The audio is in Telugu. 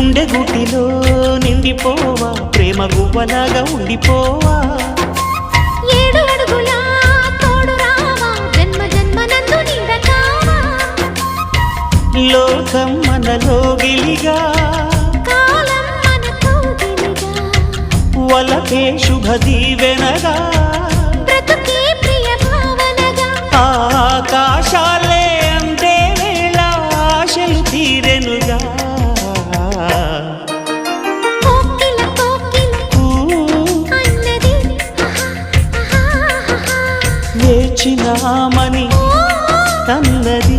గుండె గుటిలో నిండిపోవా ప్రేమ గువ్వలాగా ఉండిపోవా 7 అడుగుల తోడు రావా జన్మ జన్మనందు నిండకావా లోకం మనలో గిలిగా కాలం మనతో గిలిగా వలకే శుభ దీవెనగా బ్రతుకే ప్రియ భావనగా ఆకాశాలే అందే వేళ ఆశలు తీరెనుగా కోకిల కోకిల అన్నది వేచినామని తన్నది